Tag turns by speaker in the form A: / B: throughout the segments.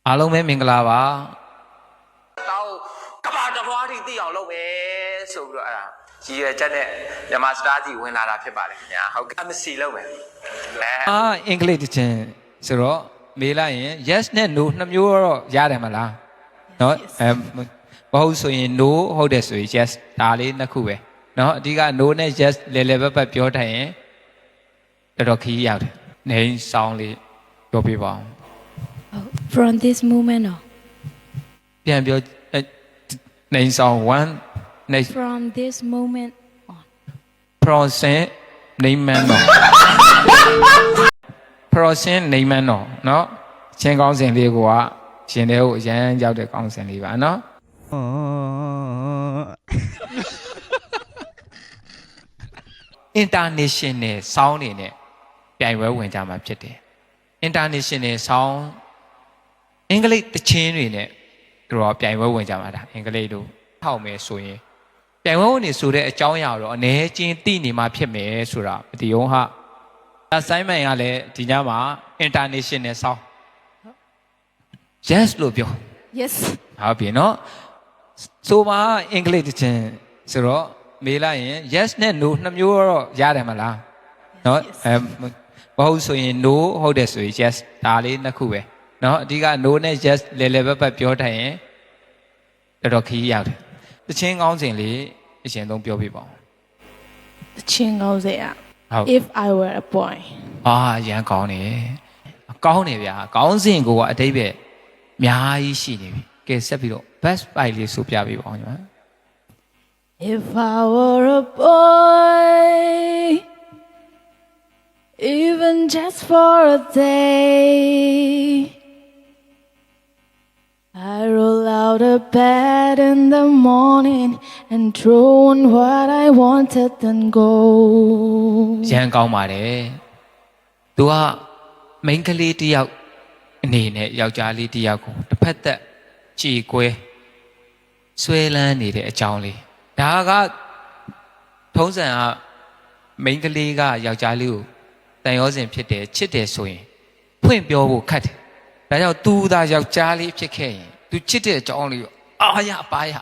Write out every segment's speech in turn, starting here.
A: အားလုံးပဲမင်္ဂလာပါ
B: တောင်းကဘာတပွားထိသိအောင်လုပ်မယ်ဆိုပြီးတော့အဲ့ဒါရည်ရွယ်ချက်နဲ့မြန်မာစတားစီဝင်လာတာဖြစ်ပါတယ်ခင်ဗျာဟုတ်ကဲ့ MC လုပ်မယ်
A: အင်္ဂလိပ်တခြင်းဆိုတော့မေးလိုက်ရင် yes နဲ့ no နှစ်မျိုးတော့ရတယ်မလားเนาะမဟုတ်ဆိုရင် no ဟုတ်တယ်ဆိုရင် yes ဒါလေးနှစ်ခုပဲเนาะအဓိက no နဲ့ yes လဲလဲပတ်ပြောထိုင်ရင်တော်ခီးရောက်တယ်နေဆောင်လေးပြောပြပါအောင်
C: From this moment on
A: ပြန်ပြောနေဆောင်1နေ
C: From this moment on
A: process နေမှန်းတော့ process နေမှန်းတော့เนาะချင်းကောင်းစဉ်လေးကိုရှင်တဲ့ကိုအရန်ရောက်တဲ့ကောင်းစဉ်လေးပါเนาะinternational sound နေနဲ့ပြိုင်ပွဲဝင်ကြမှာဖြစ်တယ် international sound အင်္ဂလိပ်တခြင်းတွေနဲ့တို့ပြိုင်ပွဲဝင်ကြမှာဒါအင်္ဂလိပ်တို့ထောက်မယ်ဆိုရင်ပြိုင်ပွဲဝင်နေဆိုတဲ့အကြောင်းအရာတော့အနေချင်းသိနေမှာဖြစ်မယ်ဆိုတာမတိအောင်ဟာ assignment ကလည်းဒီညမှာ international sound yes လို့ပြော
C: Yes
A: ဟုတ်ပြီနော်ဆိုပါအင်္ဂလိပ်တခြင်းဆိုတော့မေးလိုက်ရင် yes နဲ့ no နှစ်မျိုးတော့ရတယ်မလားနော်မဟုတ်ဆိုရင် no ဟုတ်တယ်ဆိုရင် yes ဒါလေးနှစ်ခုပဲနော်အဓိက no နဲ့ yes လဲလဲပတ်ပြောထိုင်ရင်တော်ခီးရောက်တယ်တခြင်းကောင်းစဉ်လေးအရင်ဆုံးပြောပြပါဦး
C: The chin goes there If I were a boy
A: ရန်ကောင်းတယ်ကောင်းတယ်ဗျာကောင်းစဉ်ကိုကအတိတ်ပဲအများကြီးရှိနေပြီကဲဆက်ပြီးတော့ best buy လေးဆိုပြပေးပါဦးညီမ
C: If I were a boy Even just for a day I roll out of bed in the morning and throw on what I wanted and go
A: ရန်ကောင်းပါတယ်သူကမိန်းကလေးတစ်ယောက်အနေနဲ့ယောက်ျားလေးတစ်ယောက်ကိုတစ်ဖက်သက်ကြည်ကွဲဆွဲလန်းနေတဲ့အကြောင်းလေးဒါကထုံးစံကမိန်းကလေးကယောက်ျားလေးကိုတန်ရောစင်ဖြစ်တယ်ချစ်တယ်ဆိုရင်ဖွင့်ပြောဖို့ခက်တယ်ဒါကြောင့်သူသာယောက်ျားလေးဖြစ်ခဲ့ရင်သူချစ်တဲ့အကြောင်းလေးကိုအားရပါရ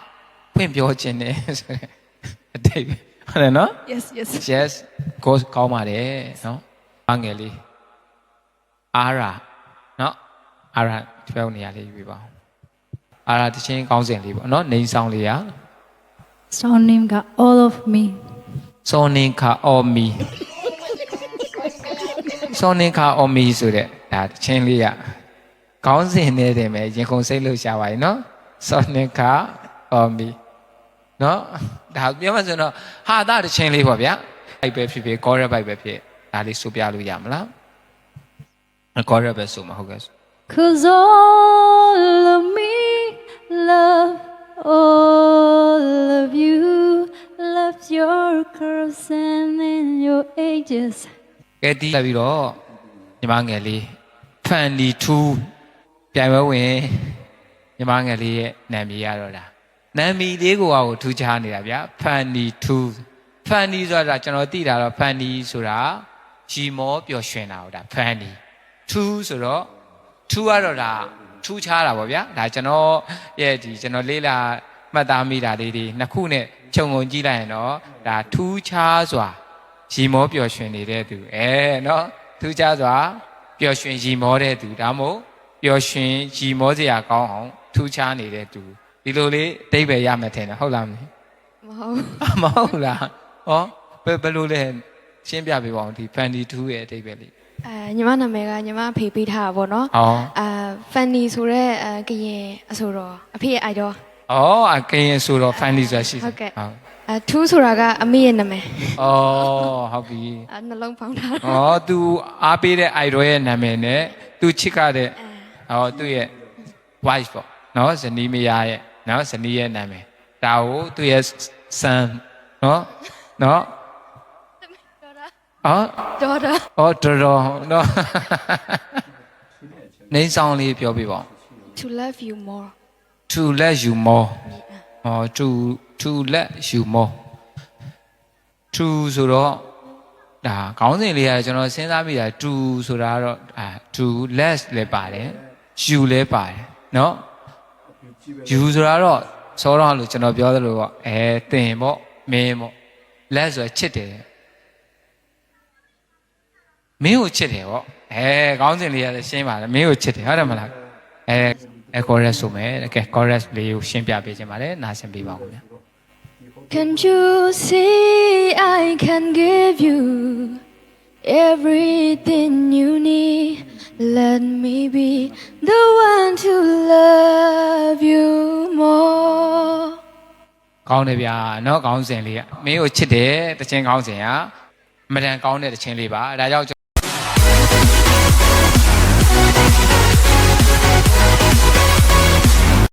A: ဖွင့်ပြောခြင်းနဲ့ဆိုတဲ့အတိတ်ပဲဟုတ်တယ်နော် yes ကိုကောင်းပါတယ်နော်အငယ်လေးအာရာနော်အာရာဒီဘက်နေရာလေးယူပြပါဦးအာရာတချင်းကောင်းစဉ်လေးပေါ့နော်နေဆောင်လေးရ
C: Song name got all of me
A: စောနင်ခါအော်မီစောနင်ခါအော်မီဆိုတဲ့ဒါတချင်းလေးရကောင်းစဉ်နဲ့တည်းပဲရင်ခုန်စိတ်လို့ရှာပါ යි နော်စောနင်ခါအော်မီနော်ဒါပြောမှဆိုတော့ဟာတာတချင်းလေးပေါ့ဗျာအဲ့ပဲဖြစ်ဖြစ်ကောရက်ဘိုက်ပဲဖြစ်ဒါလေးဆိုပြလို့ရမလားကောရက်ပဲဆိုမှာဟုတ်ကဲ့
C: Cause all of me love all of you love your curves and in your ages
A: ကဲတီးလာပြီးတော့ညီမငယ်လေးဖန်ဒီ2ပြိုင်ပွဲဝင်ညီမငယ်လေးရဲ့နာမည်ရတော့တာနာမည်လေးကိုထူးခြားနေတာဗျာဖန်ဒီ2ဖန်ဒီဆိုတာကျွန်တော်သိတာတော့ဖန်ဒီဆိုတာရီမောပျော်ရွှင်တာဟုတ်တာဖန်ဒီ2ဆိုတော့2ကတော့ဒါထူးခြားတာပေါ့ဗျာဒါကျွန်တော်ရဲ့ဒီကျွန်တော်လေးလာမှတ်သားမိတာလေးတွေနှစ်ခုနဲ့ခြုံငုံကြည့်လိုက်ရင်တော့ဒါထူးခြားစွာရီမောပျော်ရွှင်နေတဲ့သူနော်ထူးခြားစွာပျော်ရွှင်ရီမောတဲ့သူဒါမို့ပျော်ရွှင်ရီမောစရာကောင်းအောင်ထူးခြားနေတဲ့သူဒီလိုလေးအတိတ်ပဲရမှထင်တယ်ဟုတ်လားမဟုတ်လားဟောဘယ်လိုလဲရှင်းပြပေးပါဦးဒီ Fanny 2ရဲ့အတိတ်ပဲလေး
C: ညီမနာမည်ကညီမအဖေပေးထားတာပေါ့နော်Fanny ဆိုတဲ့ကရင်အဆိုတော်အဖေရဲ့ idol
A: ကရင်ဆိုတော့ Fanny ဆိုတာရှိတယ်
C: ဟုတ်ကဲ့ထူးဆိုတာကအမေရဲ့နာမည်
A: ဟုတ်ပြီ
C: နှလုံးပေါင်းထားတာ
A: သူအားပေးတဲ့ idol ရဲ့နာမည်နဲ့သူချစ်ခဲ့တဲ့သူ့ရဲ့ wife ပေါ့နော်ဇနီးမယားရဲ့နော်ဇနီးရဲ့နာမည်ဒါကိုသူ့ရဲ့ son နော်
C: daughter
A: တော်နော်နေဆောင်လေးပြောပြပါဦး
C: To love you more
A: To let you more to let you more to ဆိုတော့ဒါခေါင်းစဉ်လေးကကျွန်တော်စဉ်းစားမိတာ to ဆိုတာကတော့to less လည်းပါတယ် you လည်းပါတယ် နော်ယူဆိုတာတော့စောတော့လို့ကျွန်တော်ပြောသလိုပေါ့တင်ပေါ့မင်းပေါ့လက်ဆိုချစ်တယ်မင်းကိုချစ်တယ်ပေါ့ခေါင်းစဉ်လေးရလည်းရှင်းပါတယ်မင်းကိုချစ်တယ်ဟုတ်တယ်မလားchorus ဆိုမယ်ကဲ chorus လေးကိုရှင်းပြပေးခြင်းပါတယ်နားရှင်းပေးပါဦးဗျာ
C: Can't you see I can give you everything you need? Let me be the one to love you more.
A: ကောင်းတယ်ဗျာနော်ခေါင်းစဉ်လေးကမင်းကိုချစ်တယ်တခြင်းခေါင်းစဉ်ကမတန်ကောင်းတဲ့တခြင်းလေးပါဒါကြောင့်